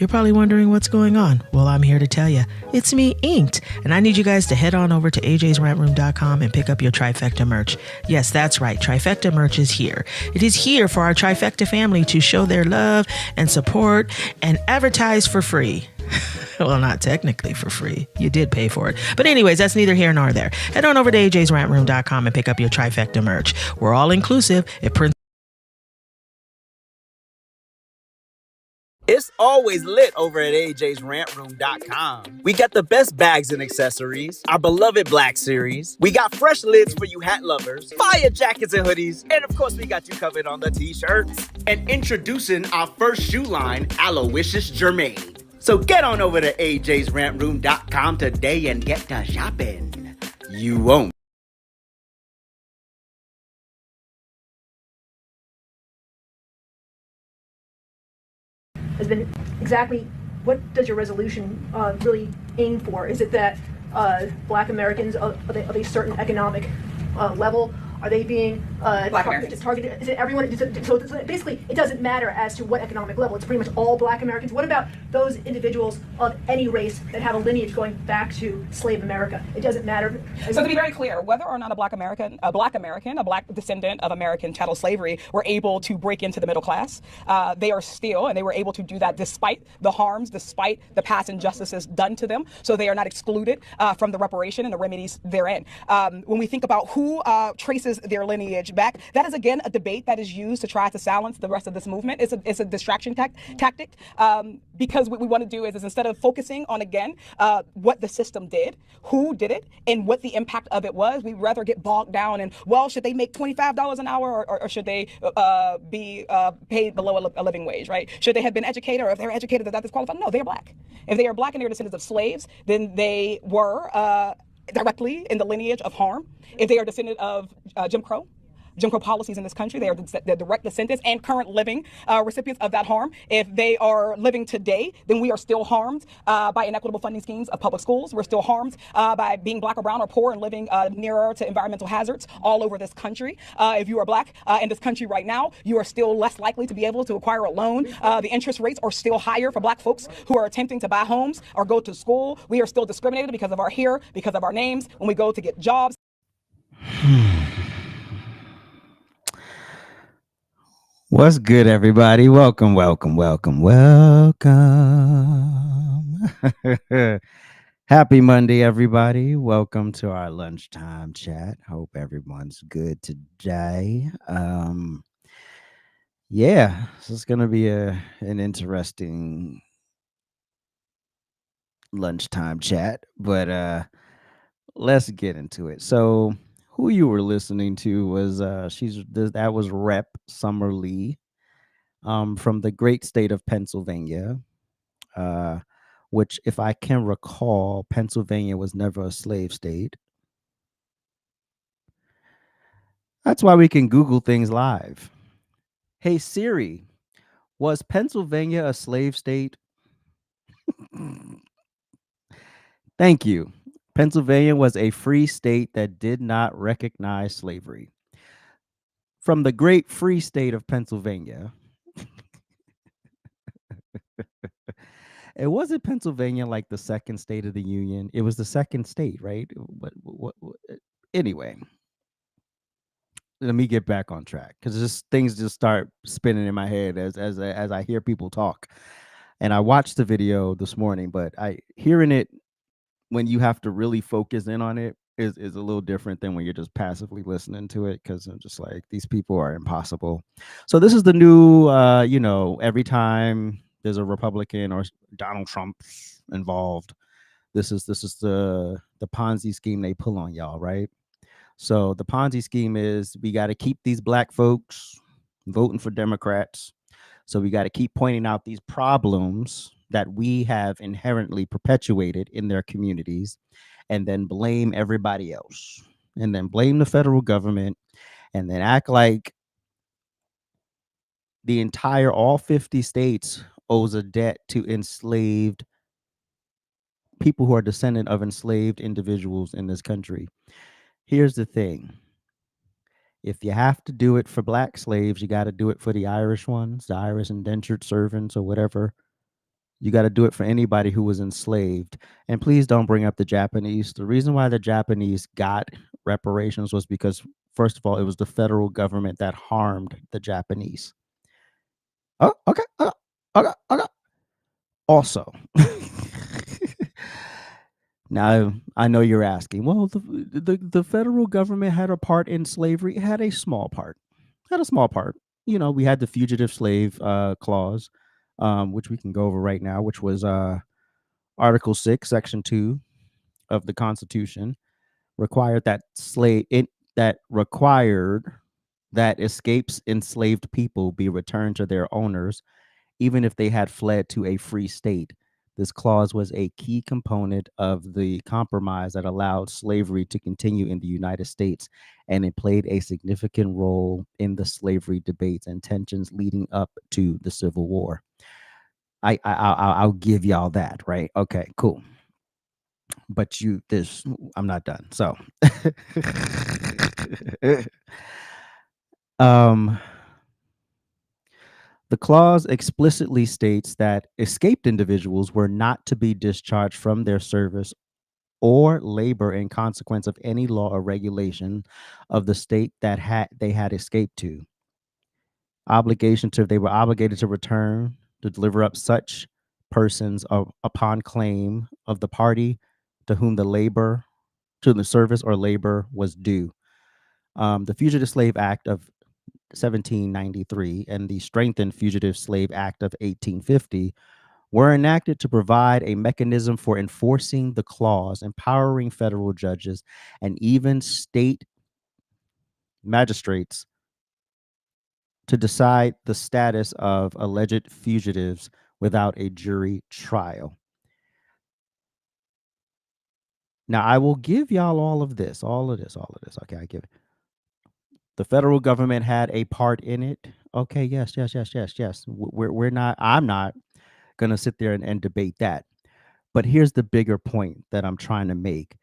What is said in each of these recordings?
You're probably wondering what's going on. Well, I'm here to tell you. It's me, Inked, and I need you guys to head on over to AJsRANTroom.com and pick up your Trifecta merch. Yes, that's right. Trifecta merch is here. It is here for our Trifecta family to show their love and support and advertise for free. Well, not technically for free. You did pay for it. But anyways, that's neither here nor there. Head on over to AJsRANTroom.com and pick up your Trifecta merch. We're all inclusive. It prints. It's always lit over at AJsRANTroom.com. We got the best bags and accessories, our beloved Black Series. We got fresh lids for you hat lovers, fire jackets and hoodies, and of course we got you covered on the t-shirts. And introducing our first shoe line, Aloysius Germain. So get on over to AJsRANTroom.com today and get to shopping. You won't. Has been exactly what does your resolution really aim for? Is it that Black Americans of a certain economic level, are they being targeted? Is it everyone? So basically, it doesn't matter as to what economic level. It's pretty much all Black Americans. What about those individuals of any race that have a lineage going back to slave America? It doesn't matter. So to be very clear, whether or not a Black descendant of American chattel slavery were able to break into the middle class, they are still, and they were able to do that despite the harms, despite the past injustices done to them. So they are not excluded from the reparation and the remedies therein. When we think about who traces their lineage back, that is again a debate that is used to try to silence the rest of this movement. It's a distraction tactic because what we want to do is instead of focusing on again what the system did, who did it, and what the impact of it was, we'd rather get bogged down in, well, should they make $25 an hour or should they be paid below a living wage, right? Should they have been educated, or if they're educated, they're not disqualified? No, they're Black. If they are Black and they're descendants of slaves, then they were directly in the lineage of harm. If they are descendant of Jim Crow policies in this country, they are the direct descendants and current living recipients of that harm. If they are living today, then we are still harmed by inequitable funding schemes of public schools. We're still harmed by being Black or brown or poor and living nearer to environmental hazards all over this country. If you are Black in this country right now, you are still less likely to be able to acquire a loan. The interest rates are still higher for Black folks who are attempting to buy homes or go to school. We are still discriminated because of our hair, because of our names, when we go to get jobs. What's good, everybody? Welcome. Happy Monday, everybody. Welcome to our lunchtime chat. Hope everyone's good today. Yeah, this is going to be an interesting lunchtime chat, but let's get into it. So who you were listening to was that was Rep Summer Lee from the great state of Pennsylvania, which, if I can recall, Pennsylvania was never a slave state. That's why we can Google things live. Hey Siri, was Pennsylvania a slave state? Thank you. Pennsylvania was a free state that did not recognize slavery. From the great free state of Pennsylvania. It wasn't Pennsylvania like the second state of the Union. It was the second state, right? What anyway, let me get back on track because things just start spinning in my head as I hear people talk. And I watched the video this morning, but hearing it when you have to really focus in on it is a little different than when you're just passively listening to it, because I'm just like, these people are impossible. So this is the new, every time there's a Republican or Donald Trump involved, this is the Ponzi scheme they pull on y'all, right? So the Ponzi scheme is, we got to keep these Black folks voting for Democrats. So we got to keep pointing out these problems that we have inherently perpetuated in their communities, and then blame everybody else, and then blame the federal government, and then act like the entire all 50 states owes a debt to enslaved people who are descendant of enslaved individuals in this country. Here's the thing. If you have to do it for Black slaves, you got to do it for the Irish ones, the Irish indentured servants or whatever You got to do it for anybody who was enslaved. And please don't bring up the Japanese. The reason why the Japanese got reparations was because, first of all, it was the federal government that harmed the Japanese. Oh, okay. Okay. Okay. Also, now I know you're asking, well, the federal government had a part in slavery. It had a small part. Had a small part. We had the fugitive slave clause, which we can go over right now, which was Article 6, Section 2 of the Constitution, required that required that escapes enslaved people be returned to their owners, even if they had fled to a free state. This clause was a key component of the compromise that allowed slavery to continue in the United States, and it played a significant role in the slavery debates and tensions leading up to the Civil War. I'll give y'all that, right? Okay, cool. But I'm not done. So, um, the clause explicitly states that escaped individuals were not to be discharged from their service or labor in consequence of any law or regulation of the state that they had escaped to. They were obligated to return to deliver up such persons upon claim of the party to whom the service or labor was due. The Fugitive Slave Act of 1793 and the Strengthened Fugitive Slave Act of 1850 were enacted to provide a mechanism for enforcing the clause, empowering federal judges and even state magistrates to decide the status of alleged fugitives without a jury trial. Now, I will give y'all all of this. Okay, I give it. The federal government had a part in it. Okay, yes. I'm not going to sit there and debate that. But here's the bigger point that I'm trying to make.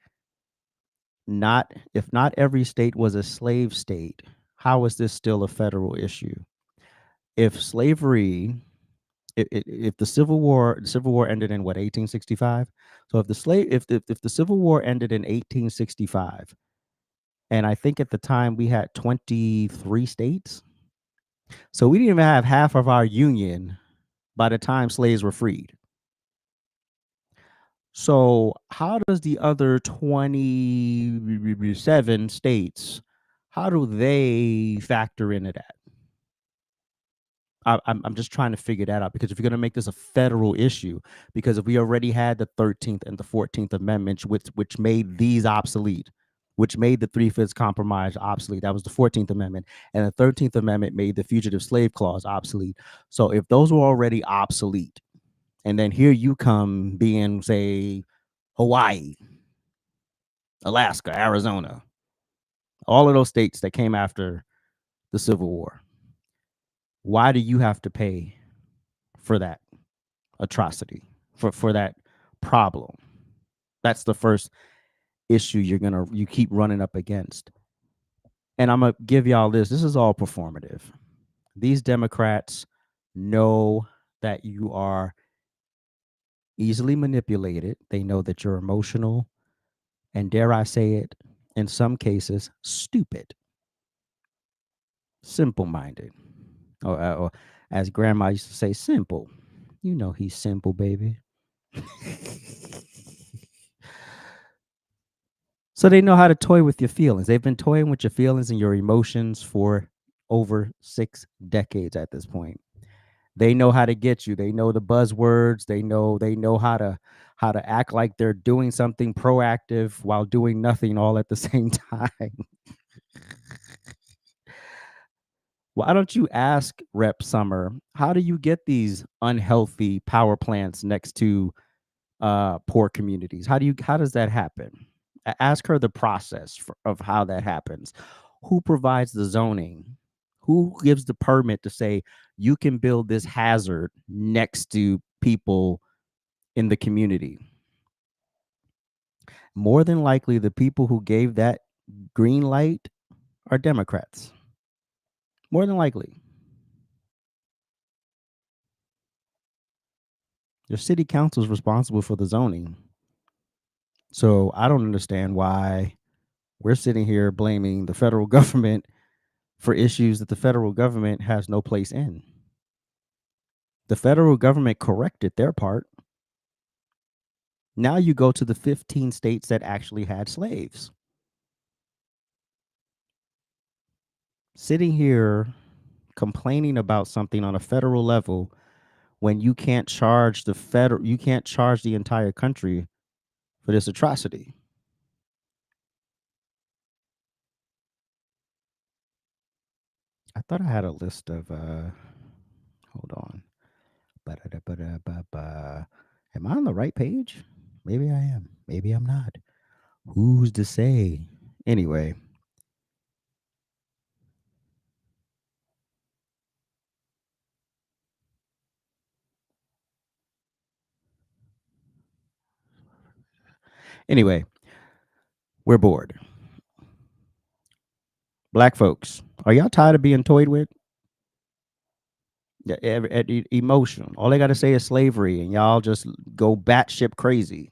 If not every state was a slave state, how is this still a federal issue? If slavery, if the Civil War ended in what, 1865? So if the Civil War ended in 1865, and I think at the time we had 23 states, so we didn't even have half of our union by the time slaves were freed. So how does the other 27 states, how do they factor into that? I'm just trying to figure that out, because if you're going to make this a federal issue, because if we already had the 13th and the 14th Amendments, which made these obsolete, which made the 3/5 compromise obsolete, that was the 14th Amendment, and the 13th Amendment made the fugitive slave clause obsolete. So if those were already obsolete, and then here you come being, say, Hawaii, Alaska, Arizona, all of those states that came after the Civil War, why do you have to pay for that atrocity, for that problem? That's the first issue you keep running up against. And I'm gonna give y'all this. This is all performative. These Democrats know that you are easily manipulated. They know that you're emotional, and dare I say it, in some cases, stupid, simple-minded, or as grandma used to say, simple. You know he's simple, baby. So they know how to toy with your feelings. They've been toying with your feelings and your emotions for over 6 decades at this point. They know how to get you. They know the buzzwords. They know how to act like they're doing something proactive while doing nothing all at the same time. Why don't you ask Rep Summer, how do you get these unhealthy power plants next to poor communities? How does that happen? Ask her the process of how that happens. Who provides the zoning? Who gives the permit to say you can build this hazard next to people in the community? More than likely, the people who gave that green light are Democrats. More than likely. Your city council is responsible for the zoning. So I don't understand why we're sitting here blaming the federal government for issues that the federal government has no place in. The federal government corrected their part. Now you go to the 15 states that actually had slaves. Sitting here complaining about something on a federal level when you can't charge the entire country for this atrocity. I thought I had a list of hold on. Ba-da-da-ba-da-ba-ba. Am I on the right page? Maybe I am. Maybe I'm not. Who's to say? Anyway, we're bored. Black folks, are y'all tired of being toyed with? Emotion. All they got to say is slavery, and y'all just go batshit crazy.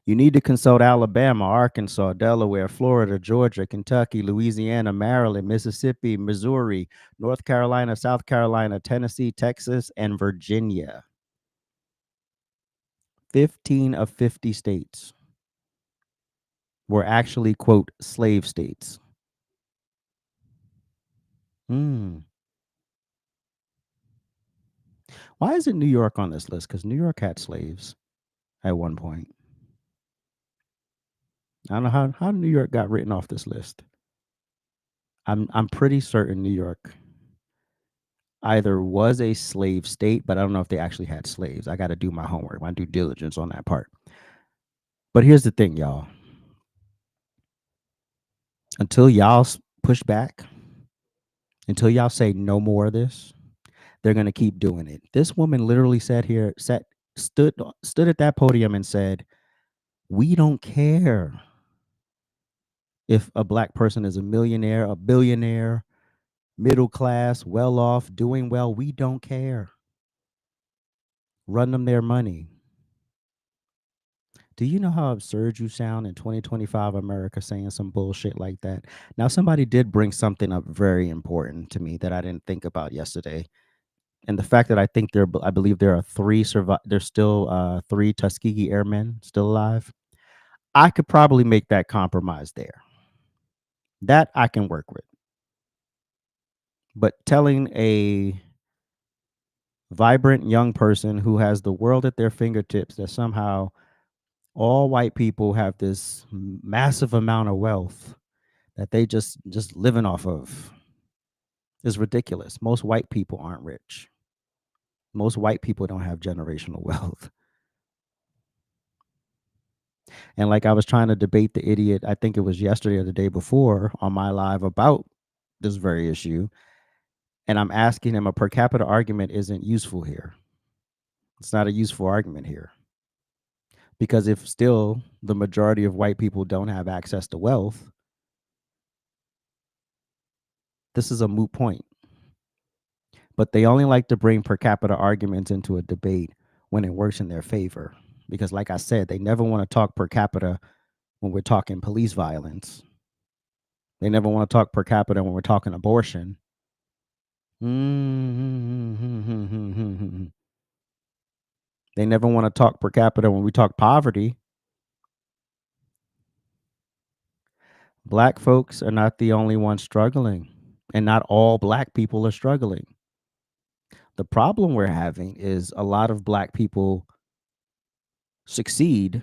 You need to consult Alabama, Arkansas, Delaware, Florida, Georgia, Kentucky, Louisiana, Maryland, Mississippi, Missouri, North Carolina, South Carolina, Tennessee, Texas, and Virginia. 15 of 50 states were actually, quote, slave states. Why isn't New York on this list? Because New York had slaves at one point. I don't know how New York got written off this list. I'm pretty certain New York either was a slave state, but I don't know if they actually had slaves. I got to do my homework, my due diligence on that part. But here's the thing, y'all. Until y'all push back, until y'all say no more of this, they're gonna keep doing it. This woman literally stood at that podium and said, "We don't care if a black person is a millionaire, a billionaire, middle class, well off, doing well. We don't care. Run them their money." Do you know how absurd you sound in 2025 America saying some bullshit like that? Now, somebody did bring something up very important to me that I didn't think about yesterday. And the fact that I believe there are there's still 3 Tuskegee Airmen still alive. I could probably make that compromise there. That I can work with. But telling a vibrant young person who has the world at their fingertips that somehow all white people have this massive amount of wealth that they just living off of is ridiculous. Most white people aren't rich. Most white people don't have generational wealth. And like I was trying to debate the idiot, I think it was yesterday or the day before on my live about this very issue. And I'm asking him, a per capita argument isn't useful here. It's not a useful argument here. Because if still the majority of white people don't have access to wealth, this is a moot point. But they only like to bring per capita arguments into a debate when it works in their favor. Because like I said, they never want to talk per capita when we're talking police violence. They never want to talk per capita when we're talking abortion. They never want to talk per capita when we talk poverty. Black folks are not the only ones struggling, and not all black people are struggling. The problem we're having is a lot of black people succeed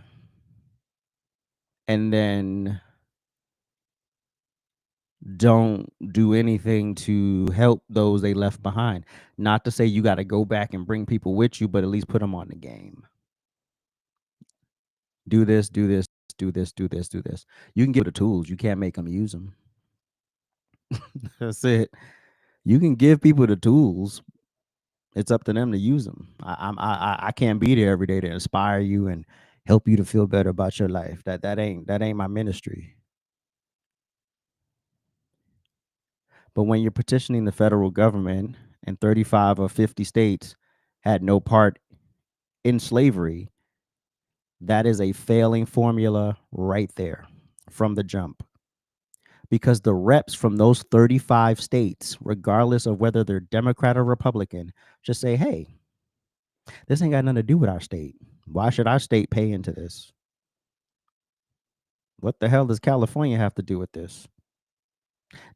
and then don't do anything to help those they left behind. Not to say you got to go back and bring people with you, but at least put them on the game. Do this, do this, do this, do this, do this. You can give the tools. You can't make them use them. That's it. You can give people the tools. It's up to them to use them. I can't be there every day to inspire you and help you to feel better about your life. That ain't my ministry. But when you're petitioning the federal government and 35 of 50 states had no part in slavery, that is a failing formula right there from the jump. Because the reps from those 35 states, regardless of whether they're Democrat or Republican, just say, hey, this ain't got nothing to do with our state. Why should our state pay into this? What the hell does California have to do with this?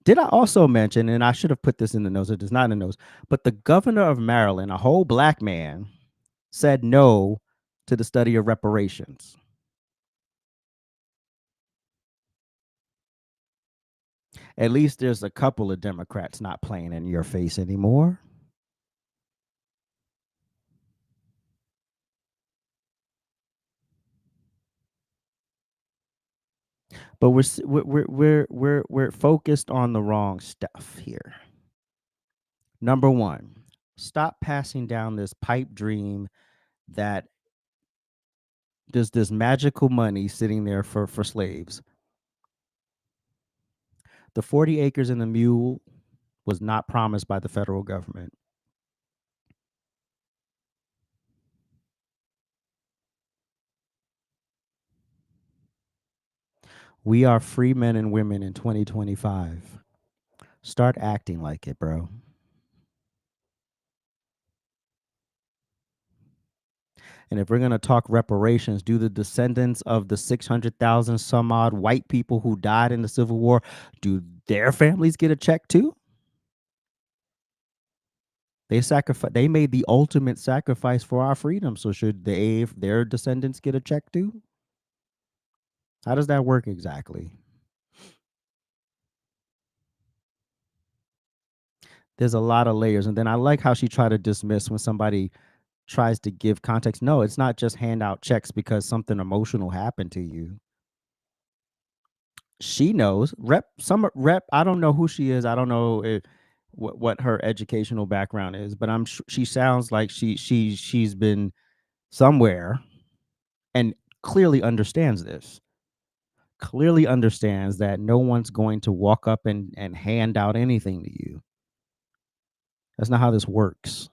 Did I also mention, and I should have put this in the notes, it is not in the notes, but the governor of Maryland, a whole black man, said no to the study of reparations. At least there's a couple of Democrats not playing in your face anymore. But we're focused on the wrong stuff here. Number one, stop passing down this pipe dream that there's this magical money sitting there for slaves. The 40 acres and the mule was not promised by the federal government. We are free men and women in 2025. Start acting like it, bro. And if we're going to talk reparations, do the descendants of the 600,000 some odd white people who died in the Civil War, do their families get a check too? They made the ultimate sacrifice for our freedom. So should their descendants get a check too? How does that work exactly? There's a lot of layers. And then I like how she tried to dismiss when somebody tries to give context. No, it's not just hand out checks because something emotional happened to you. She knows. Rep, I don't know who she is. I don't know what her educational background is, but she sounds like she's been somewhere and clearly understands this. Clearly understands that no one's going to walk up and hand out anything to you. That's not how this works.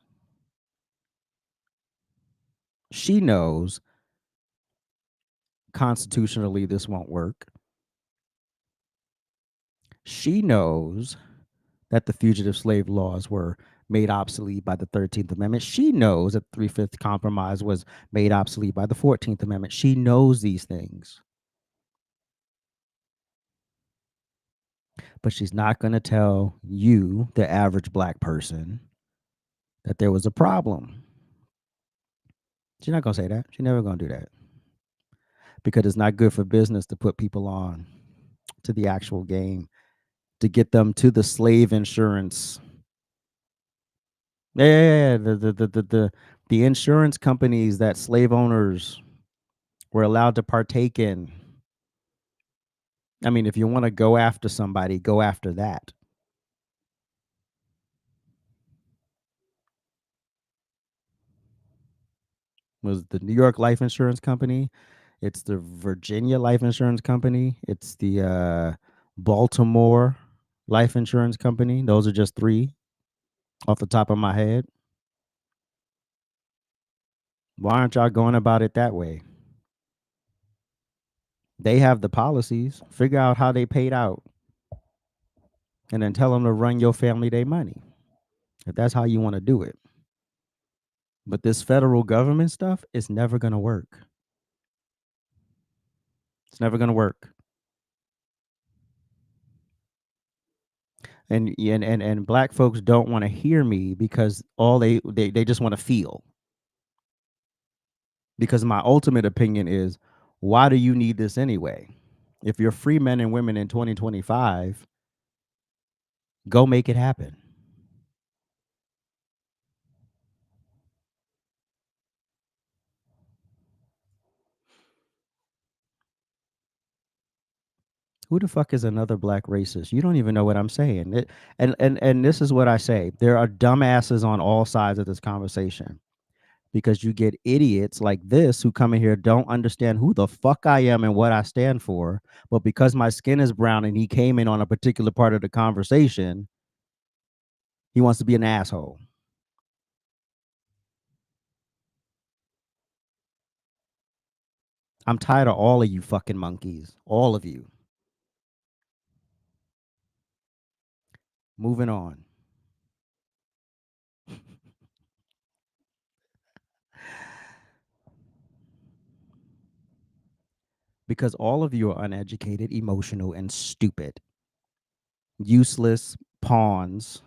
She knows constitutionally this won't work. She knows that the fugitive slave laws were made obsolete by the 13th Amendment. She knows that the 3/5 compromise was made obsolete by the 14th Amendment. She knows these things. But she's not going to tell you, the average black person, that there was a problem. She's not going to say that. She's never going to do that. Because it's not good for business to put people on to the actual game, to get them to the slave insurance. Yeah, the insurance companies that slave owners were allowed to partake in. I mean, if you want to go after somebody, go after that. Was the New York Life Insurance Company? It's the Virginia Life Insurance Company. It's the Baltimore Life Insurance Company. Those are just three off the top of my head. Why aren't y'all going about it that way? They have the policies. Figure out how they paid out. And then tell them to run your family their money. If that's how you want to do it. But this federal government stuff is never going to work. It's never going to work. And black folks don't want to hear me because all they just want to feel. Because my ultimate opinion is, why do you need this anyway? If you're free men and women in 2025, go make it happen. Who the fuck is another black racist? You don't even know what I'm saying. And this is what I say. There are dumbasses on all sides of this conversation. Because you get idiots like this who come in here, don't understand who the fuck I am and what I stand for. But because my skin is brown and he came in on a particular part of the conversation, he wants to be an asshole. I'm tired of all of you fucking monkeys. All of you. Moving on. Because all of you are uneducated, emotional, and stupid. Useless pawns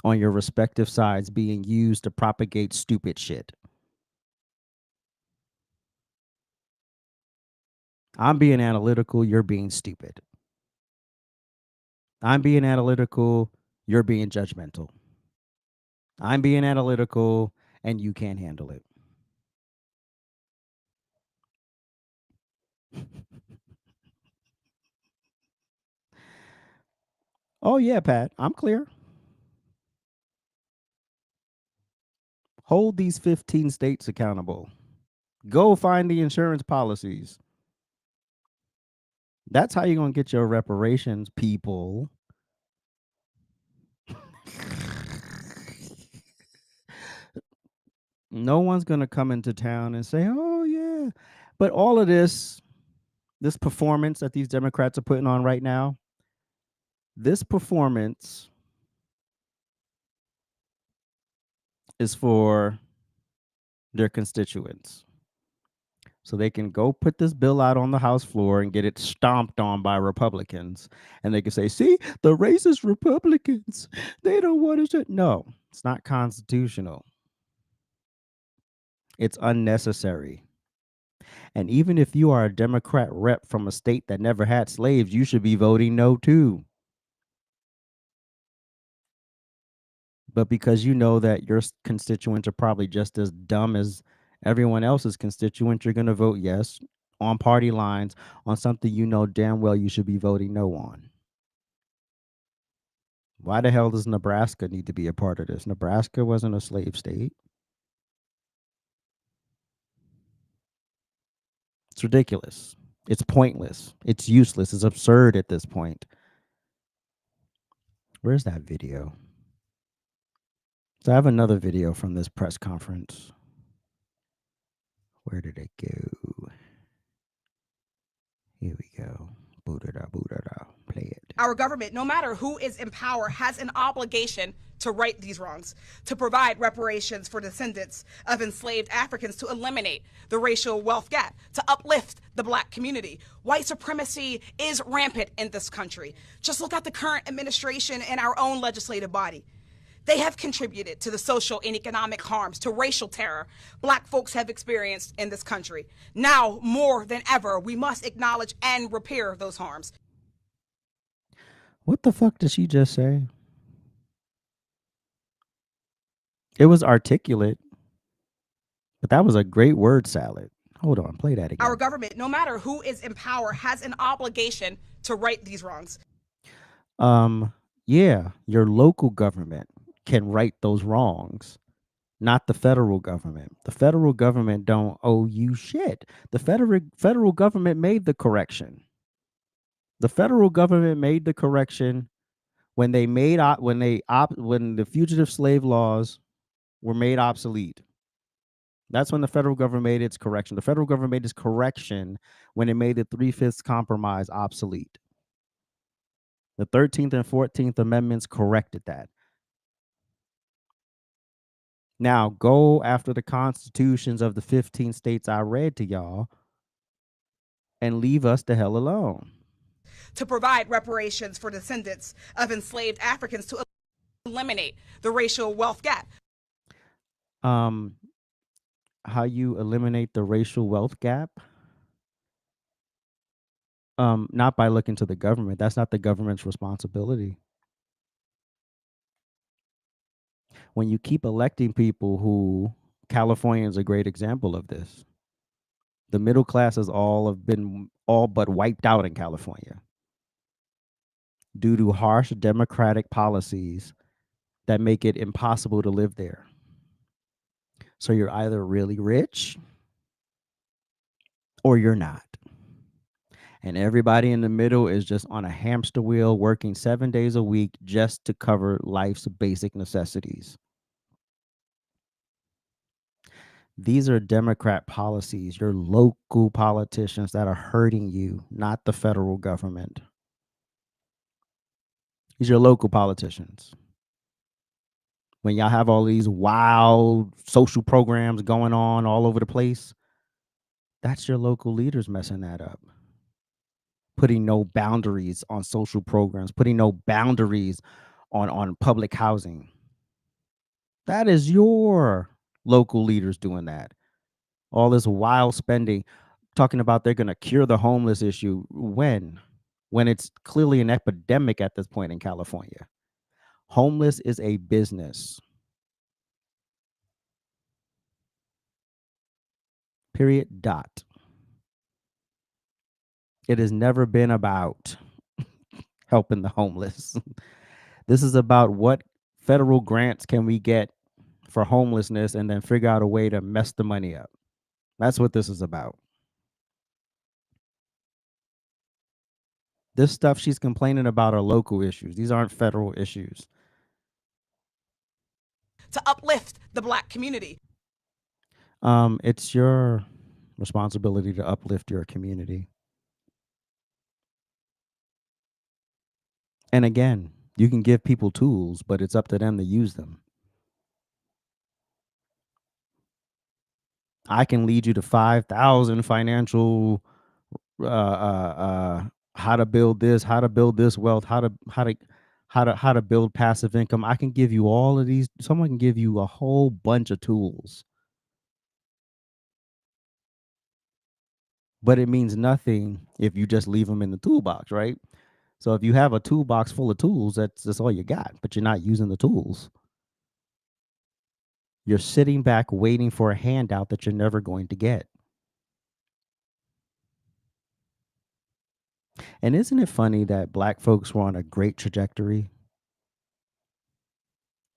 on your respective sides being used to propagate stupid shit. I'm being analytical, you're being stupid. I'm being analytical, you're being judgmental. I'm being analytical, and you can't handle it. Oh, yeah, Pat, I'm clear. Hold these 15 states accountable. Go find the insurance policies. That's how you're going to get your reparations, people. No one's going to come into town and say, oh, yeah. But all of this performance that these Democrats are putting on right now, this performance is for their constituents. So they can go put this bill out on the House floor and get it stomped on by Republicans. And they can say, see, the racist Republicans, they don't want to. No, it's not constitutional. It's unnecessary. And even if you are a Democrat rep from a state that never had slaves, you should be voting no too. But because you know that your constituents are probably just as dumb as everyone else's constituents, you're going to vote yes on party lines on something you know damn well you should be voting no on. Why the hell does Nebraska need to be a part of this? Nebraska wasn't a slave state. It's ridiculous. It's pointless. It's useless. It's absurd at this point. Where's that video? So I have another video from this press conference. Where did it go? Here we go. Boo-da-da, boo-da-da. Play it. Our government, no matter who is in power, has an obligation to right these wrongs, to provide reparations for descendants of enslaved Africans, to eliminate the racial wealth gap, to uplift the Black community. White supremacy is rampant in this country. Just look at the current administration and our own legislative body. They have contributed to the social and economic harms, to racial terror Black folks have experienced in this country. Now, more than ever, we must acknowledge and repair those harms. What the fuck did she just say? It was articulate, but that was a great word salad. Hold on, play that again. Our government, no matter who is in power, has an obligation to right these wrongs. Yeah, your local government can right those wrongs, not the federal government. The federal government don't owe you shit. The federal government made the correction. The federal government made the correction when they made when the fugitive slave laws were made obsolete. That's when the federal government made its correction. The federal government made its correction when it made the 3/5 compromise obsolete. The 13th and 14th Amendments corrected that. Now go after the constitutions of the 15 states I read to y'all and leave us the hell alone. To provide reparations for descendants of enslaved Africans, to eliminate the racial wealth gap. How you eliminate the racial wealth gap? Not by looking to the government. That's not the government's responsibility. When you keep electing people who, California is a great example of this. The middle class has all but wiped out in California due to harsh democratic policies that make it impossible to live there. So you're either really rich or you're not. And everybody in the middle is just on a hamster wheel working 7 days a week just to cover life's basic necessities. These are Democrat policies, your local politicians that are hurting you, not the federal government. These are your local politicians. When y'all have all these wild social programs going on all over the place, that's your local leaders messing that up. Putting no boundaries on social programs, putting no boundaries on public housing. That is your local leaders doing that. All this wild spending, talking about they're going to cure the homeless issue. When it's clearly an epidemic at this point in California. Homeless is a business. Period. Dot. It has never been about helping the homeless. This is about what federal grants can we get for homelessness and then figure out a way to mess the money up. That's what this is about. This stuff she's complaining about are local issues. These aren't federal issues. To uplift the Black community. It's your responsibility to uplift your community. And again, you can give people tools, but it's up to them to use them. I can lead you to 5,000 financial how to build this, how to build this wealth, how to build passive income. I can give you all of these. Someone can give you a whole bunch of tools. But it means nothing if you just leave them in the toolbox, right? So if you have a toolbox full of tools, that's all you got, but you're not using the tools. You're sitting back waiting for a handout that you're never going to get. And isn't it funny that Black folks were on a great trajectory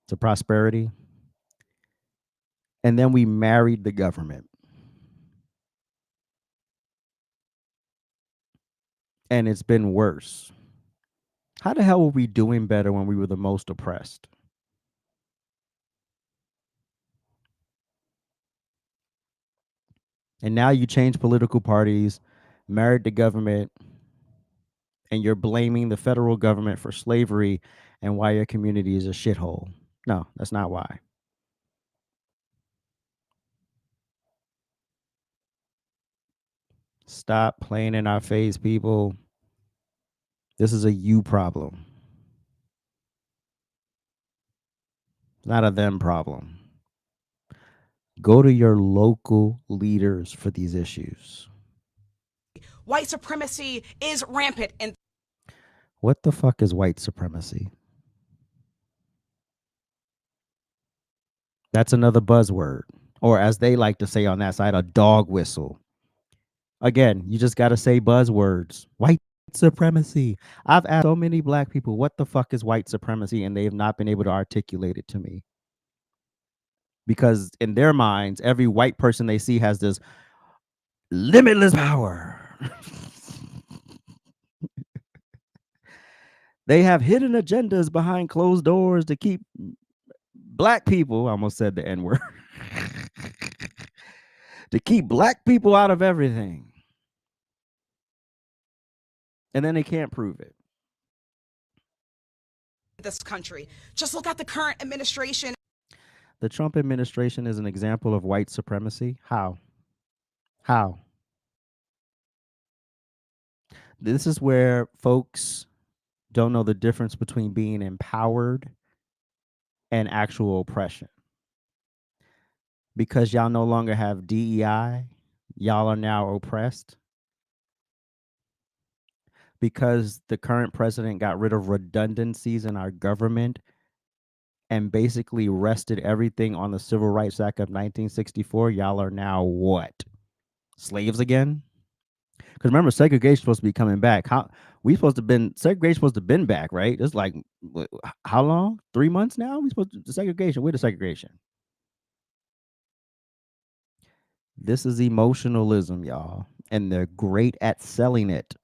to prosperity? And then we married the government. And it's been worse. How the hell were we doing better when we were the most oppressed? And now you change political parties, married the government, and you're blaming the federal government for slavery and why your community is a shithole. No, that's not why. Stop playing in our face, people. This is a you problem. It's not a them problem. Go to your local leaders for these issues. White supremacy is rampant in What the fuck is white supremacy? That's another buzzword. Or as they like to say on that side, a dog whistle. Again, you just got to say buzzwords. White supremacy. I've asked so many Black people, what the fuck is white supremacy? And they have not been able to articulate it to me. Because in their minds, every white person they see has this limitless power. They have hidden agendas behind closed doors to keep Black people, I almost said the N word, to keep Black people out of everything. And then they can't prove it. this country. Just look at the current administration. The Trump administration is an example of white supremacy. How? How? This is where folks don't know the difference between being empowered and actual oppression. Because y'all no longer have DEI, y'all are now oppressed. Because the current president got rid of redundancies in our government and basically rested everything on the Civil Rights Act of 1964, y'all are now what? Slaves again? Because remember, segregation supposed to be coming back. Segregation supposed to been back, right? It's like how long? 3 months now? We supposed to segregation. Where's the segregation? This is emotionalism, y'all, and they're great at selling it.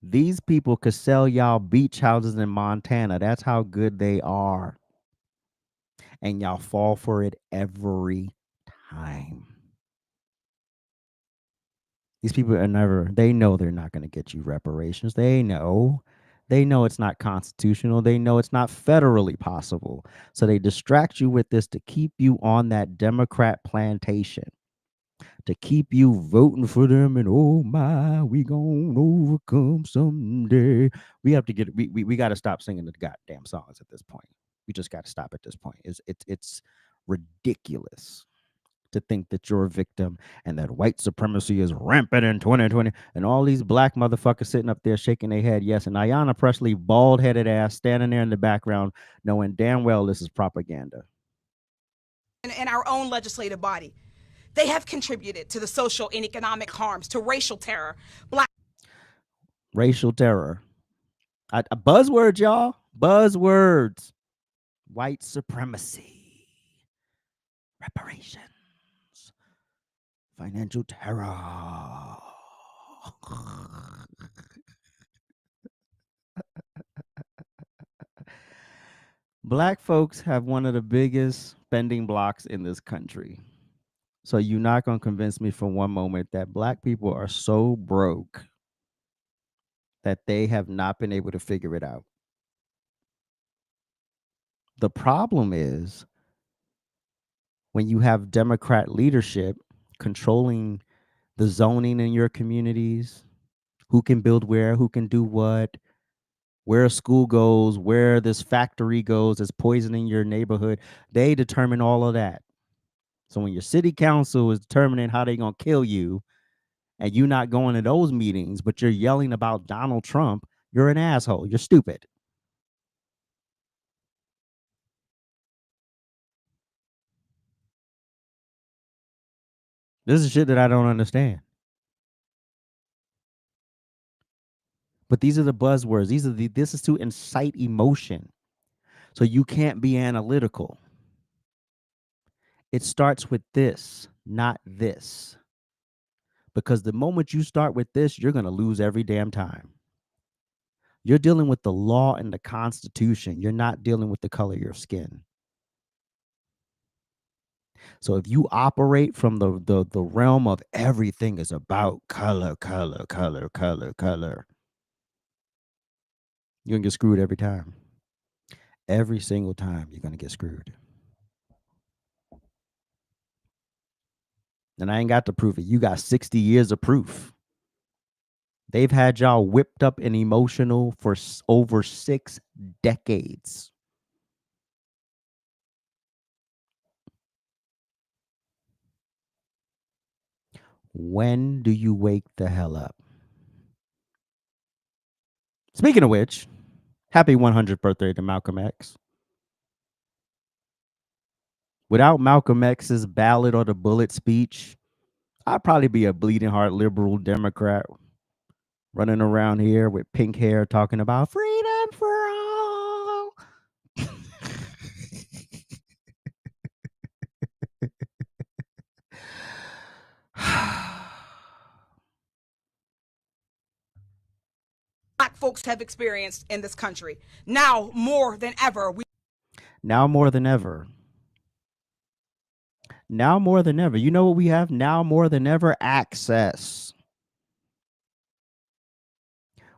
These people could sell y'all beach houses in Montana. That's how good they are. and y'all fall for it every time. These people are never, they know they're not going to get you reparations. They know it's not constitutional. They know it's not federally possible. So they distract you with this to keep you on that Democrat plantation, to keep you voting for them. And oh my, we gonna overcome someday. We have to get, we got to stop singing the goddamn songs at this point. We just got to stop at this point. It's ridiculous to think that you're a victim and that white supremacy is rampant in 2020, and all these black motherfuckers sitting up there shaking their head yes, and Ayanna Pressley bald-headed ass standing there in the background knowing damn well this is propaganda. In our own legislative body, they have contributed to the social and economic harms, to racial terror, Racial terror. Buzzwords, y'all. Buzzwords. White supremacy. Reparations. Financial terror. Black folks have one of the biggest spending blocks in this country. So you're not going to convince me for one moment that black people are so broke that they have not been able to figure it out. The problem is when you have Democrat leadership controlling the zoning in your communities, who can build where, who can do what, where a school goes, where this factory goes that's poisoning your neighborhood. They determine all of that. So when your city council is determining how they're going to kill you and you're not going to those meetings, but you're yelling about Donald Trump, you're an asshole. You're stupid. This is shit that I don't understand. But these are the buzzwords. This is to incite emotion. So you can't be analytical. It starts with this, not this. Because the moment you start with this, you're going to lose every damn time. You're dealing with the law and the Constitution. You're not dealing with the color of your skin. So if you operate from the realm of everything is about color, you're going to get screwed every time. Every single time you're going to get screwed. And I ain't got to prove it. You got 60 years of proof. They've had y'all whipped up and emotional for over 6 decades. When do you wake the hell up? Speaking of which, happy 100th birthday to Malcolm X. Without Malcolm X's ballot or the bullet speech, I'd probably be a bleeding heart liberal Democrat running around here with pink hair talking about freedom for all. black folks have experienced in this country. Now more than ever, Now more than ever. Now more than ever. You know what we have now more than ever? Access.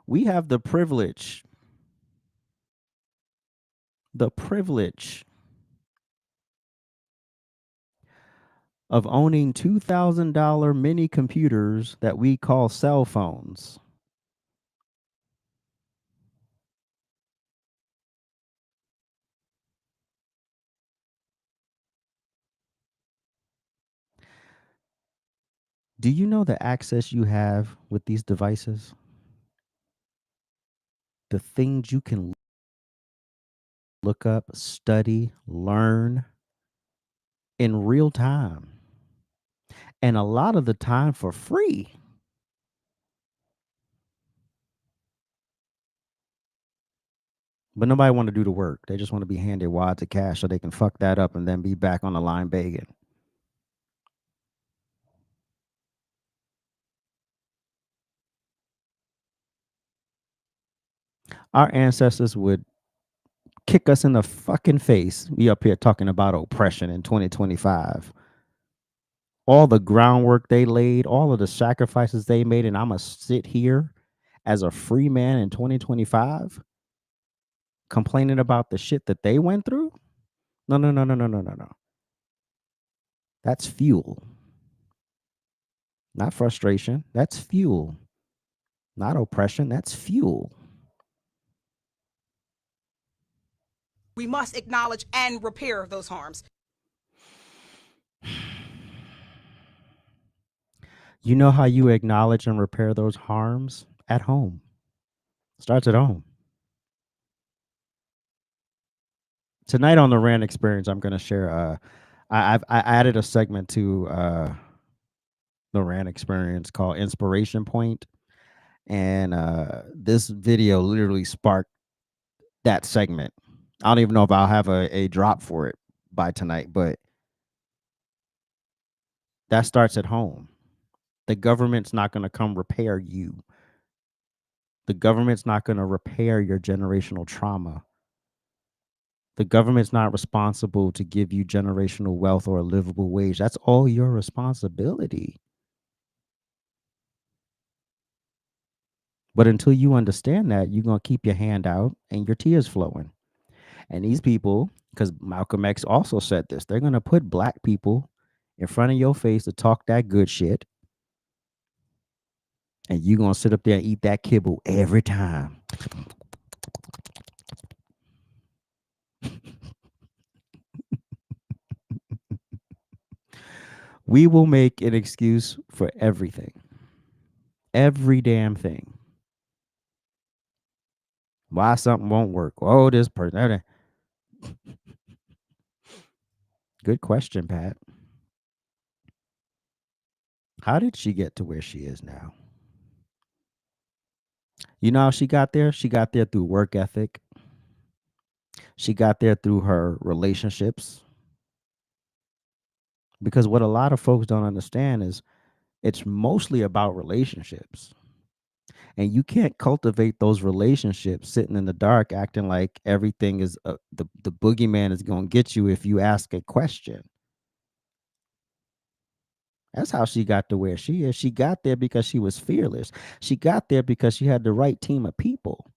We have the privilege of owning $2,000 mini computers that we call cell phones. Do you know the access you have with these devices? The things you can look up, study, learn in real time. And a lot of the time for free. But nobody want to do the work. They just want to be handed wads of cash so they can fuck that up and then be back on the line begging. Our ancestors would kick us in the fucking face. We up here talking about oppression in 2025. All the groundwork they laid, all of the sacrifices they made, and I'm going to sit here as a free man in 2025 complaining about the shit that they went through? No, no, no, no, no, no, no, no. That's fuel. Not frustration. That's fuel. Not oppression. That's fuel. We must acknowledge and repair those harms. You know how you acknowledge and repair those harms? At home. Starts at home. Tonight on the Rand Experience, I'm going to share. I added a segment to the Rand Experience called Inspiration Point, and this video literally sparked that segment. I don't even know if I'll have a drop for it by tonight, but that starts at home. The government's not going to come repair you. The government's not going to repair your generational trauma. The government's not responsible to give you generational wealth or a livable wage. That's all your responsibility. But until you understand that, you're going to keep your hand out and your tears flowing. And these people, because Malcolm X also said this, they're going to put black people in front of your face to talk that good shit. And you're going to sit up there and eat that kibble every time. We will make an excuse for everything. Every damn thing. Why something won't work. Oh, this person. Good question, Pat. How did she get to where she is now? You know how she got there? She got there through work ethic. She got there through her relationships. Because what a lot of folks don't understand is it's mostly about relationships. And you can't cultivate those relationships sitting in the dark acting like everything is the boogeyman is going to get you if you ask a question. That's how she got to where she is. She got there because she was fearless. She got there because she had the right team of people.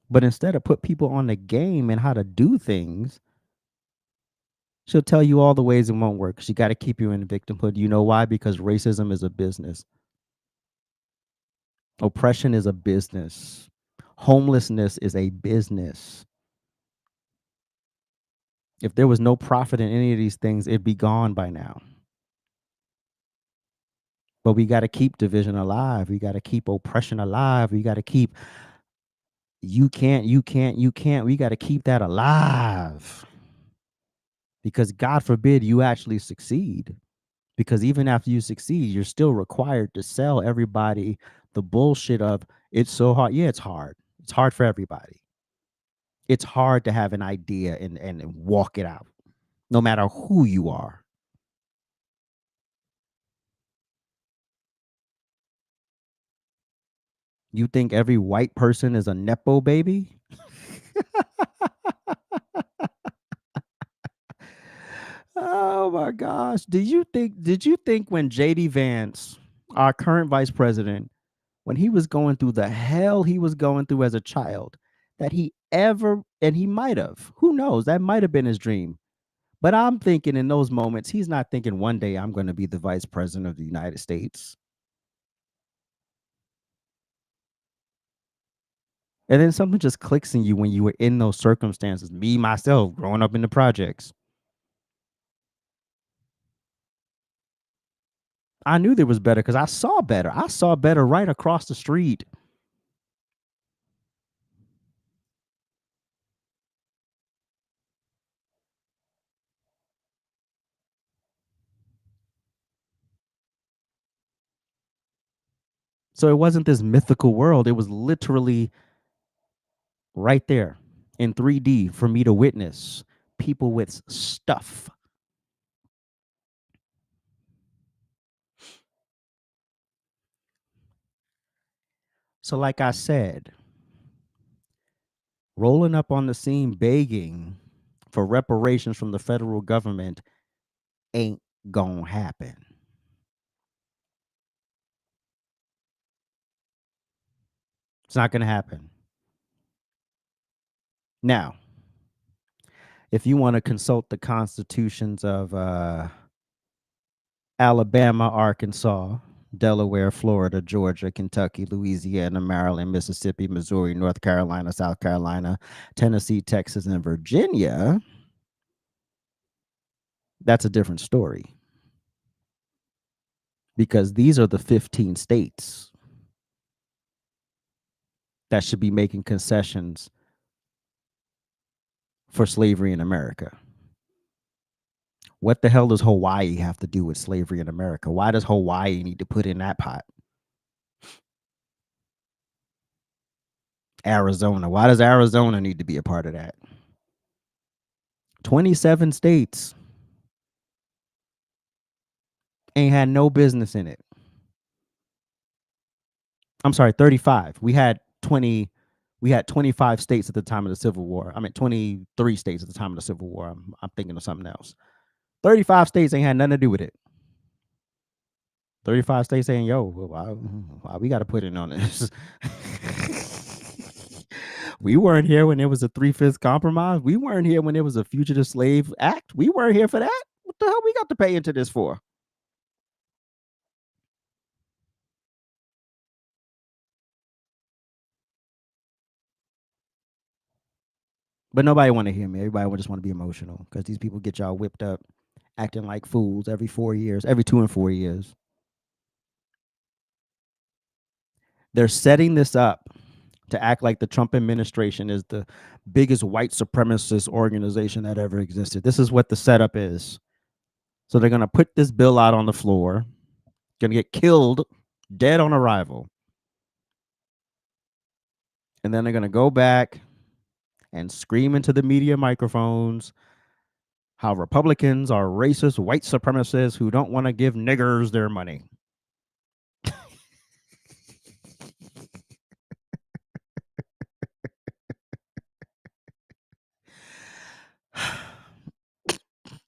But instead of put people on the game and how to do things, she'll tell you all the ways it won't work. She got to keep you in victimhood. You know why? Because racism is a business. Oppression is a business. Homelessness is a business. If there was no profit in any of these things, it'd be gone by now. But we got to keep division alive. We got to keep oppression alive. We got to keep you can't. We got to keep that alive. Because God forbid you actually succeed. Because even after you succeed, you're still required to sell everybody the bullshit of it's so hard. Yeah, it's hard. It's hard for everybody. It's hard to have an idea and walk it out, no matter who you are. You think every white person is a Nepo baby? Oh my gosh. Did you think when JD Vance, our current vice president, when he was going through the hell he was going through as a child, that he ever, and he might have, who knows, that might have been his dream. But I'm thinking in those moments, he's not thinking one day I'm going to be the vice president of the United States. And then something just clicks in you when you were in those circumstances. Me, myself, growing up in the projects. I knew there was better because I saw better. I saw better right across the street. So it wasn't this mythical world. It was literally right there in 3D for me to witness people with stuff. So, like I said, rolling up on the scene begging for reparations from the federal government ain't gonna happen. It's not gonna happen. Now, if you want to consult the constitutions of Alabama, Arkansas, Delaware, Florida, Georgia, Kentucky, Louisiana, Maryland, Mississippi, Missouri, North Carolina, South Carolina, Tennessee, Texas, and Virginia, that's a different story. Because these are the 15 states that should be making concessions for slavery in America. What the hell does Hawaii have to do with slavery in America? Why does Hawaii need to put in that pot? Arizona. Why does Arizona need to be a part of that? 27 states ain't had no business in it. I'm sorry, 35. We had 25 states at the time of the Civil War. I mean 23 states at the time of the Civil War. I'm thinking of something else. 35 states ain't had nothing to do with it. 35 states saying, yo, why we got to put in on this? We weren't here when there was a 3/5 compromise. We weren't here when there was a Fugitive Slave Act. We weren't here for that. What the hell we got to pay into this for? But nobody want to hear me. Everybody just want to be emotional because these people get y'all whipped up acting like fools every 4 years, every 2 and 4 years. They're setting this up to act like the Trump administration is the biggest white supremacist organization that ever existed. This is what the setup is. So they're going to put this bill out on the floor, going to get killed, dead on arrival. And then they're going to go back and scream into the media microphones how Republicans are racist white supremacists who don't want to give niggers their money.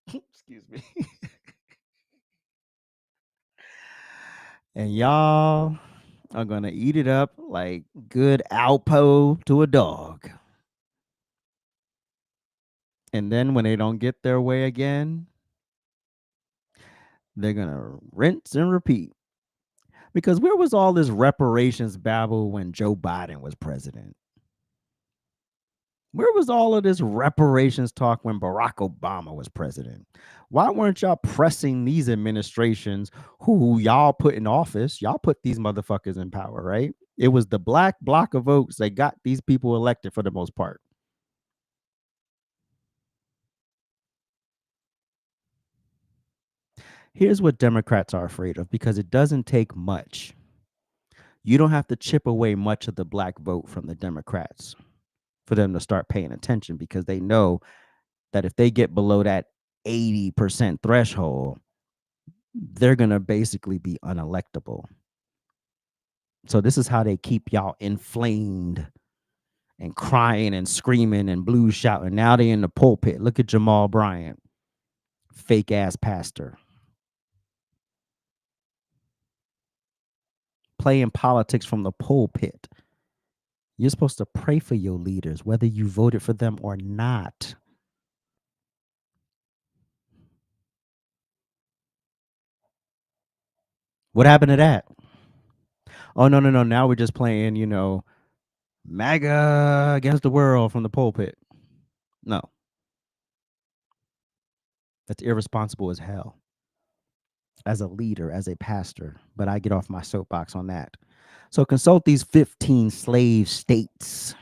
Excuse me. And y'all are going to eat it up like good Alpo to a dog. And then when they don't get their way again, they're going to rinse and repeat. Because where was all this reparations babble when Joe Biden was president? Where was all of this reparations talk when Barack Obama was president? Why weren't y'all pressing these administrations who y'all put in office? Y'all put these motherfuckers in power, right? It was the black bloc of votes that got these people elected for the most part. Here's what Democrats are afraid of, because it doesn't take much. You don't have to chip away much of the black vote from the Democrats for them to start paying attention, because they know that if they get below that 80% threshold, they're going to basically be unelectable. So this is how they keep y'all inflamed and crying and screaming and blues shouting. Now they in the pulpit. Look at Jamal Bryant, fake ass pastor, playing politics from the pulpit. You're supposed to pray for your leaders, whether you voted for them or not. What happened to that? Oh, no. Now we're just playing, MAGA against the world from the pulpit. No. That's irresponsible as hell. As a leader, as a pastor. But I get off my soapbox on that. So consult these 15 slave states.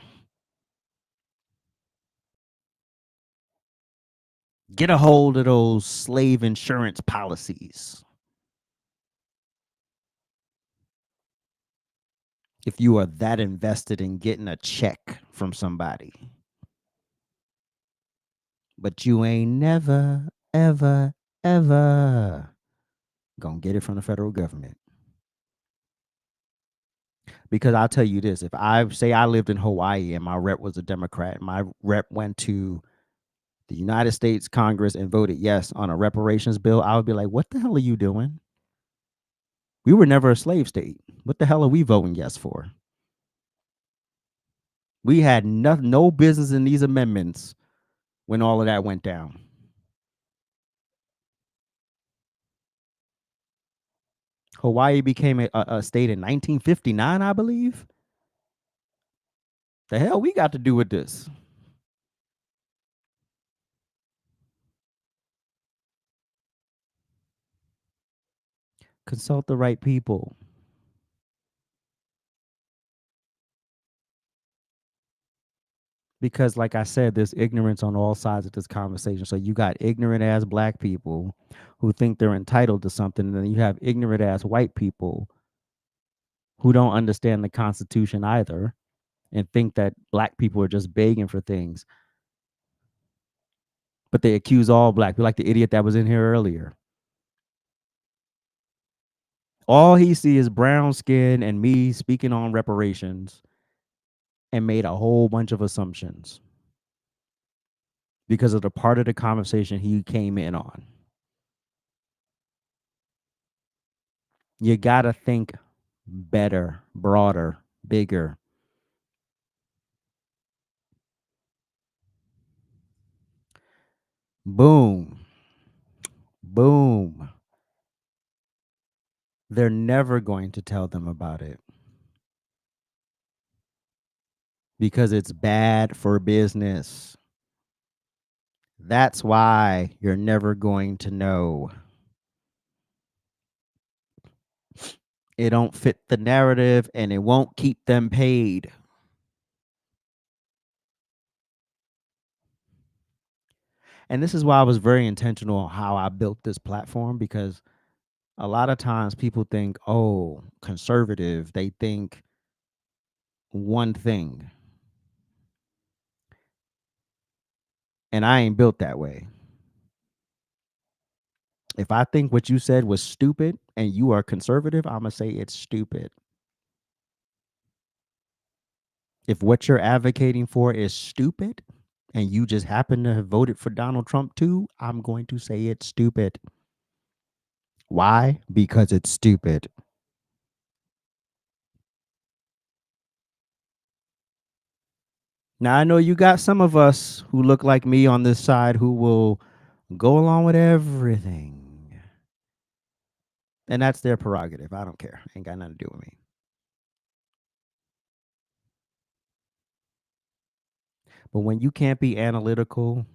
Get a hold of those slave insurance policies. If you are that invested in getting a check from somebody. But you ain't never, ever, ever gonna get it from the federal government. Because I'll tell you this: if I say I lived in Hawaii and my rep was a Democrat, and my rep went to the United States Congress and voted yes on a reparations bill, I would be like, "What the hell are you doing? We were never a slave state. What the hell are we voting yes for? We had no business in these amendments when all of that went down." Hawaii became a state in 1959, I believe. The hell we got to do with this? Consult the right people. Because like I said, there's ignorance on all sides of this conversation. So you got ignorant ass black people who think they're entitled to something, and then you have ignorant ass white people who don't understand the Constitution either and think that black people are just begging for things. But they accuse all black people, like the idiot that was in here earlier. All he see is brown skin and me speaking on reparations and made a whole bunch of assumptions because of the part of the conversation he came in on. You got to think better, broader, bigger. Boom. Boom. They're never going to tell them about it because it's bad for business. That's why you're never going to know. It don't fit the narrative and it won't keep them paid. And this is why I was very intentional on how I built this platform, because a lot of times people think, oh, conservative, they think one thing. And I ain't built that way. If I think what you said was stupid and you are conservative, I'm going to say it's stupid. If what you're advocating for is stupid and you just happen to have voted for Donald Trump too, I'm going to say it's stupid. Why? Because it's stupid. Now, I know you got some of us who look like me on this side who will go along with everything. And that's their prerogative. I don't care. Ain't got nothing to do with me. But when you can't be analytical,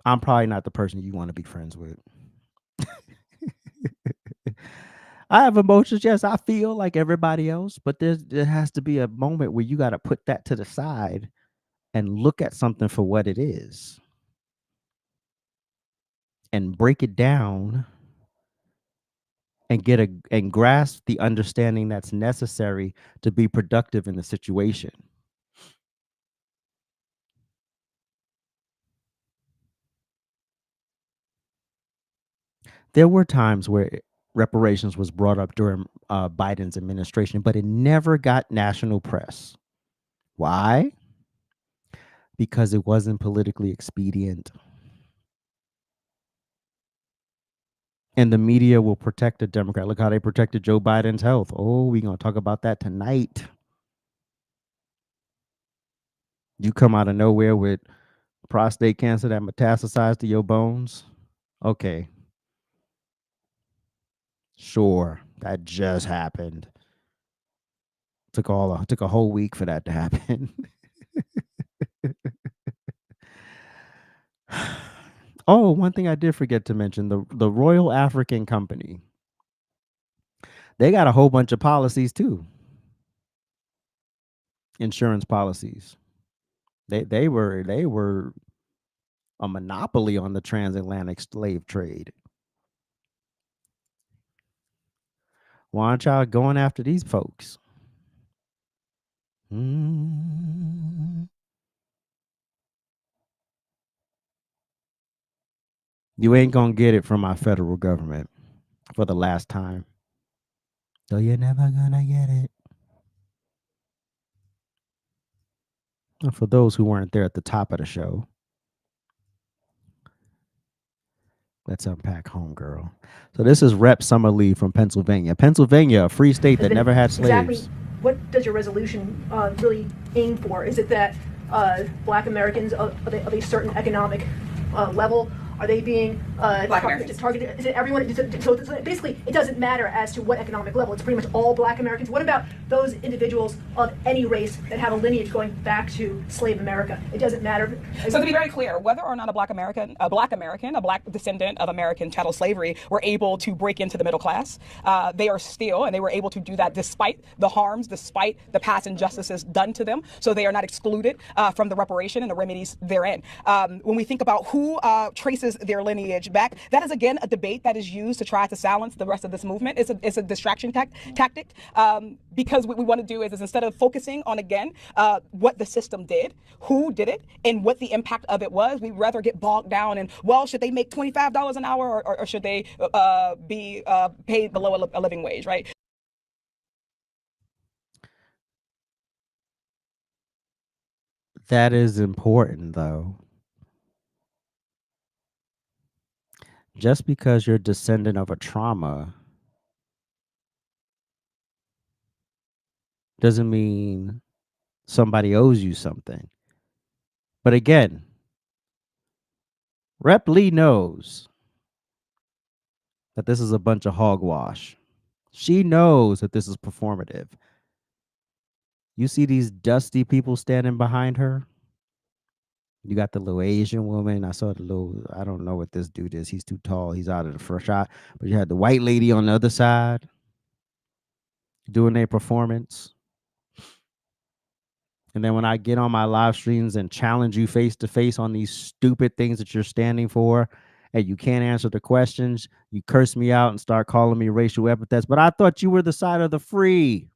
I'm probably not the person you want to be friends with. I have emotions. Yes, I feel like everybody else, but there has to be a moment where you got to put that to the side and look at something for what it is and break it down and and grasp the understanding that's necessary to be productive in the situation. There were times where reparations was brought up during Biden's administration, but it never got national press. Why? Because it wasn't politically expedient. And the media will protect the Democrat. Look how they protected Joe Biden's health. Oh, we're going to talk about that tonight. You come out of nowhere with prostate cancer that metastasized to your bones. Okay. Sure. That just happened. Took a whole week for that to happen. Oh, one thing I did forget to mention, the Royal African Company. They got a whole bunch of policies too. Insurance policies. They were a monopoly on the transatlantic slave trade. Why aren't y'all going after these folks? You ain't gonna get it from our federal government for the last time. So you're never gonna get it. And for those who weren't there at the top of the show, let's unpack homegirl. So this is Rep Summer Lee from Pennsylvania. Pennsylvania, a free state has that been never had exactly slaves. what does your resolution really aim for? Is it that Black Americans of a certain economic level, are they being targeted? Is it everyone? So basically, it doesn't matter as to what economic level. It's pretty much all Black Americans. What about those individuals of any race that have a lineage going back to slave America? It doesn't matter. So to be very clear, whether or not a Black American, a Black descendant of American chattel slavery were able to break into the middle class, they are still, and they were able to do that despite the harms, despite the past injustices done to them. So they are not excluded from the reparation and the remedies therein. When we think about who traces their lineage back, that is again a debate that is used to try to silence the rest of this movement. It's a distraction tactic because what we want to do is instead of focusing on again what the system did, who did it, and what the impact of it was, we'd rather get bogged down in, well, should they make $25 an hour or should they be paid below a living wage, right? That is important, though. Just because you're a descendant of a trauma doesn't mean somebody owes you something. But again, Rep Lee knows that this is a bunch of hogwash. She knows that this is performative. You see these dusty people standing behind her? You got the little Asian woman. I saw the little, I don't know what this dude is. He's too tall. He's out of the first shot. But you had the white lady on the other side doing their performance. And then when I get on my live streams and challenge you face to face on these stupid things that you're standing for, and you can't answer the questions, you curse me out and start calling me racial epithets. But I thought you were the side of the free.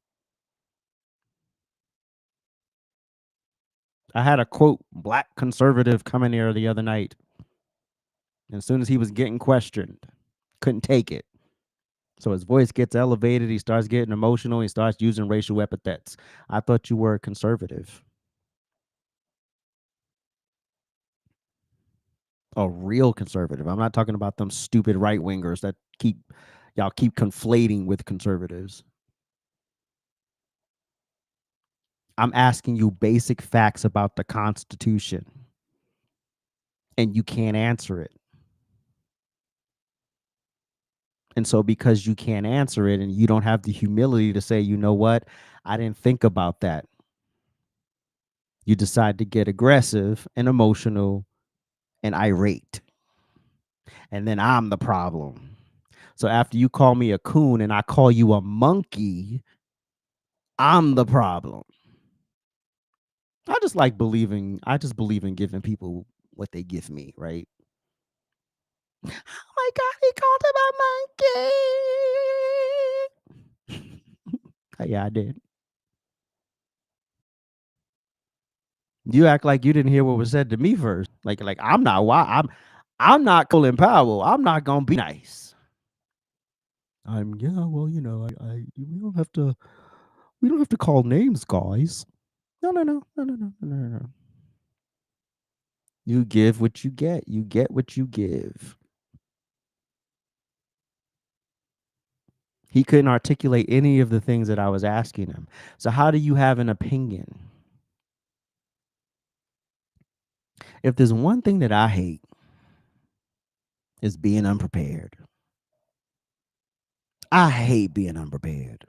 I had a quote Black conservative coming here the other night. And as soon as he was getting questioned, couldn't take it. So his voice gets elevated. He starts getting emotional. He starts using racial epithets. I thought you were a conservative. A real conservative. I'm not talking about them stupid right wingers that y'all keep conflating with conservatives. I'm asking you basic facts about the Constitution, and you can't answer it. And so because you can't answer it and you don't have the humility to say, you know what, I didn't think about that, you decide to get aggressive and emotional and irate. And then I'm the problem. So after you call me a coon and I call you a monkey, I'm the problem. I just believe in giving people what they give me, right? Oh my God, he called him a monkey. Yeah, I did. You act like you didn't hear what was said to me first. Like I'm not Colin Powell. I'm not gonna be nice. Well, we don't have to call names, guys. No. You give what you get. You get what you give. He couldn't articulate any of the things that I was asking him. So how do you have an opinion? If there's one thing that I hate, is being unprepared. I hate being unprepared.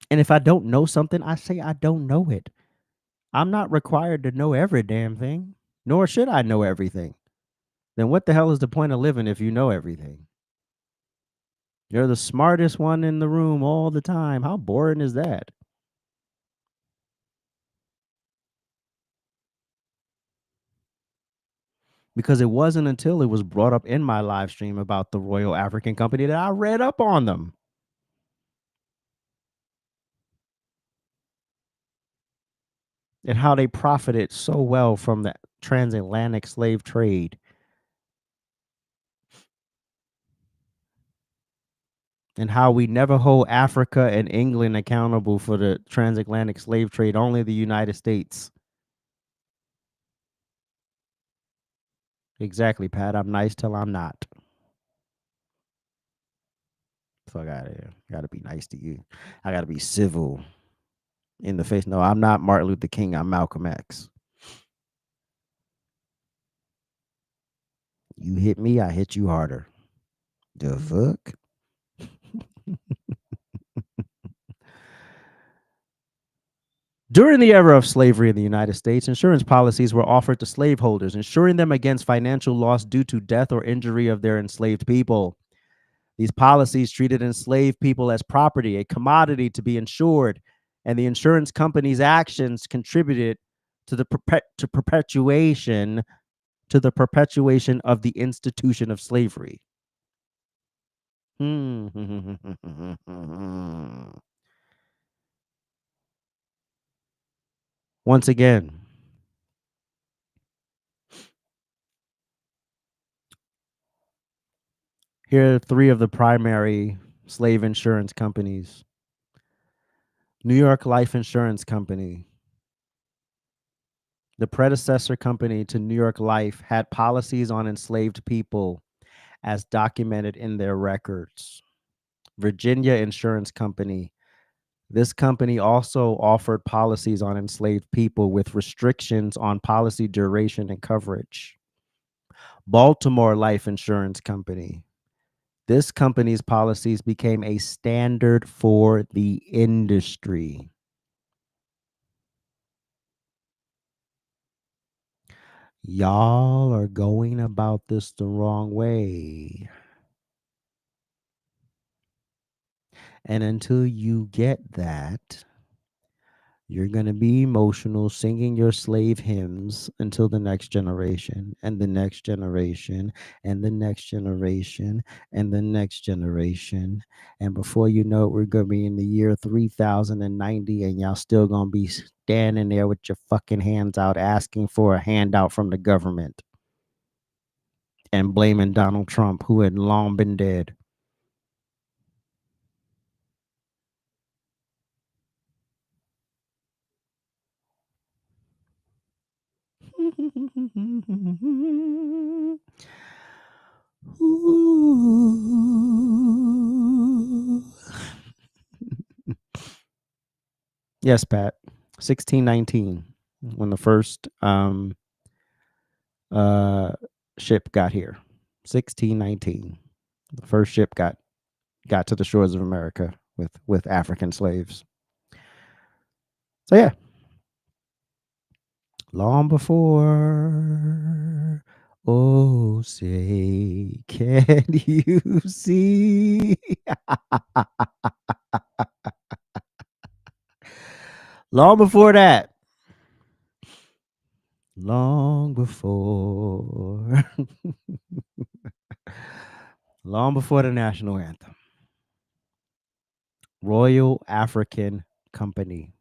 And if I don't know something, I say I don't know it. I'm not required to know every damn thing, nor should I know everything. Then what the hell is the point of living if you know everything? You're the smartest one in the room all the time. How boring is that? Because it wasn't until it was brought up in my live stream about the Royal African Company that I read up on them. And how they profited so well from the transatlantic slave trade. and how we never hold Africa and England accountable for the transatlantic slave trade, only the United States. Exactly, Pat. I'm nice till I'm not. So I gotta be nice to you. I gotta be civil in the face. No, I'm not Martin Luther King. I'm Malcolm X. You hit me, I hit you harder. The fuck? During the era of slavery in the United States, insurance policies were offered to slaveholders, insuring them against financial loss due to death or injury of their enslaved people. These policies treated enslaved people as property, a commodity to be insured, and the insurance company's actions contributed to the perpetuation of the institution of slavery. Once again, here are three of the primary slave insurance companies. New York Life Insurance Company. The predecessor company to New York Life had policies on enslaved people as documented in their records. Virginia Insurance Company. This company also offered policies on enslaved people with restrictions on policy duration and coverage. Baltimore Life Insurance Company. This company's policies became a standard for the industry. Y'all are going about this the wrong way. And until you get that, you're going to be emotional, singing your slave hymns until the next generation, and the next generation, and the next generation, and the next generation. And before you know it, we're going to be in the year 3090, and y'all still going to be standing there with your fucking hands out asking for a handout from the government and blaming Donald Trump, who had long been dead. Yes, Pat. 1619, when the first ship got here. 1619, the first ship got to the shores of America with African slaves. So yeah, long before. Oh, say, can you see? Long before that. Long before. Long before the national anthem. Royal African Company,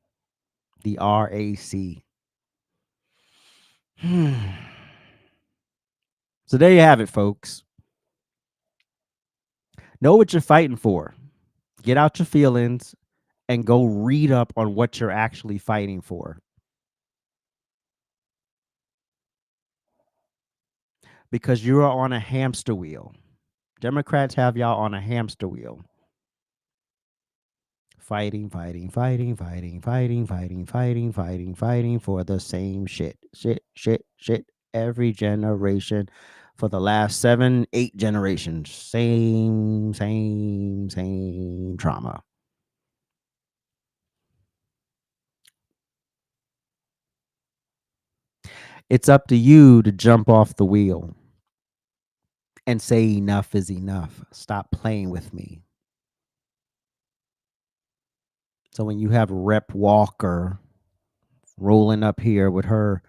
the RAC. So there you have it, folks. Know what you're fighting for. Get out your feelings and go read up on what you're actually fighting for. Because you are on a hamster wheel. Democrats have y'all on a hamster wheel. Fighting for the same shit every generation for the last 7-8 generations. Same trauma. It's up to you to jump off the wheel and say enough is enough. Stop playing with me. So when you have Rep Walker rolling up here with her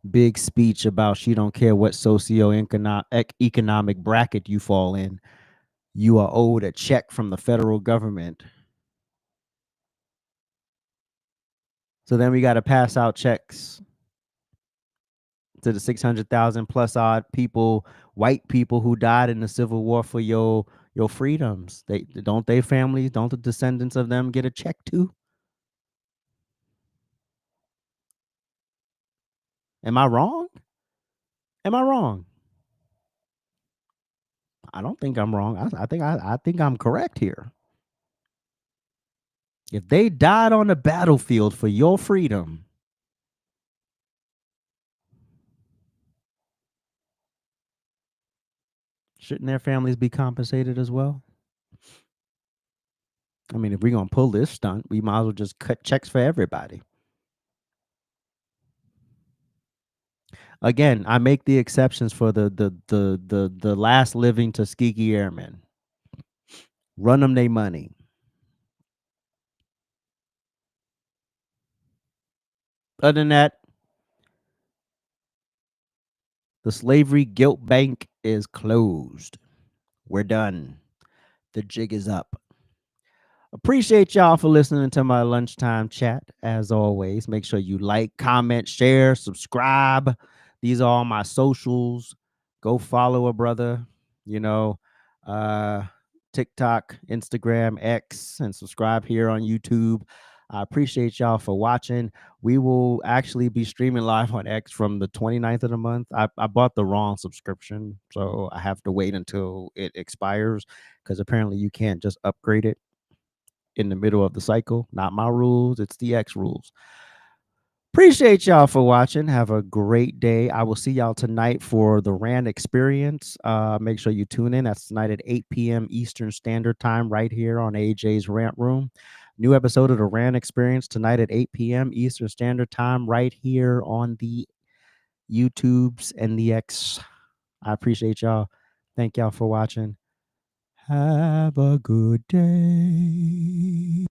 big speech about she don't care what socio-economic bracket you fall in, you are owed a check from the federal government. So then we got to pass out checks to the 600,000 plus odd people, white people who died in the Civil War for your your freedoms. Don't the descendants of them get a check too? Am I wrong? Am I wrong? I don't think I'm wrong. I think I'm correct here. If they died on the battlefield for your freedom, shouldn't their families be compensated as well? I mean, if we're gonna pull this stunt, we might as well just cut checks for everybody. Again, I make the exceptions for the last living Tuskegee Airmen. Run them their money. Other than that, the slavery guilt bank is closed. We're done. The jig is up. Appreciate y'all for listening to my lunchtime chat. As always, make sure you like, comment, share, subscribe. These are all my socials. Go follow a brother, TikTok, Instagram, X, and subscribe here on YouTube. I appreciate y'all for watching. We will actually be streaming live on X from the 29th of the month. I bought the wrong subscription, so I have to wait until it expires because apparently you can't just upgrade it in the middle of the cycle. Not my rules. It's the X rules. Appreciate y'all for watching. Have a great day. I will see y'all tonight for the RANT experience. Make sure you tune in. That's tonight at 8 p.m. Eastern Standard Time right here on AJ's Rant Room. New episode of the RANT experience tonight at 8 p.m. Eastern Standard Time right here on the YouTubes and the X. I appreciate y'all. Thank y'all for watching. Have a good day.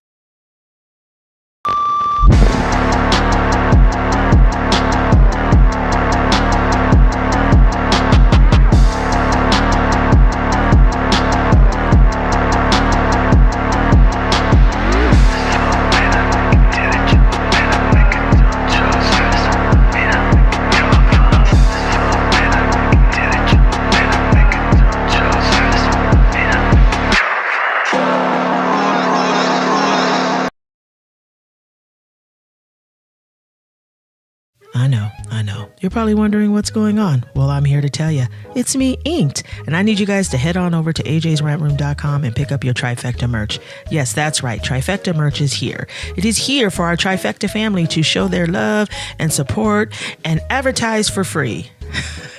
I know. You're probably wondering what's going on. Well, I'm here to tell you. It's me, Inked, and I need you guys to head on over to AJsRANTroom.com and pick up your Trifecta merch. Yes, that's right. Trifecta merch is here. It is here for our Trifecta family to show their love and support and advertise for free.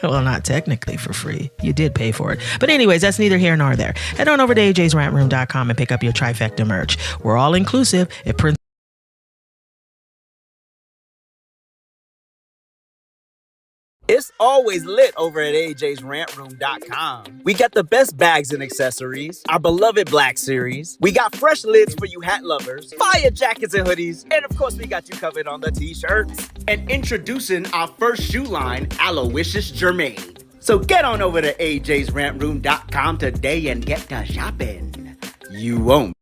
Well, not technically for free. You did pay for it. But anyways, that's neither here nor there. Head on over to AJsRANTroom.com and pick up your Trifecta merch. We're all inclusive. It prints. It's always lit over at AJsRANTroom.com. We got the best bags and accessories, our beloved Black Series. We got fresh lids for you hat lovers, fire jackets and hoodies, and of course we got you covered on the t-shirts. And introducing our first shoe line, Aloysius Germain. So get on over to AJsRANTroom.com today and get to shopping. You won't.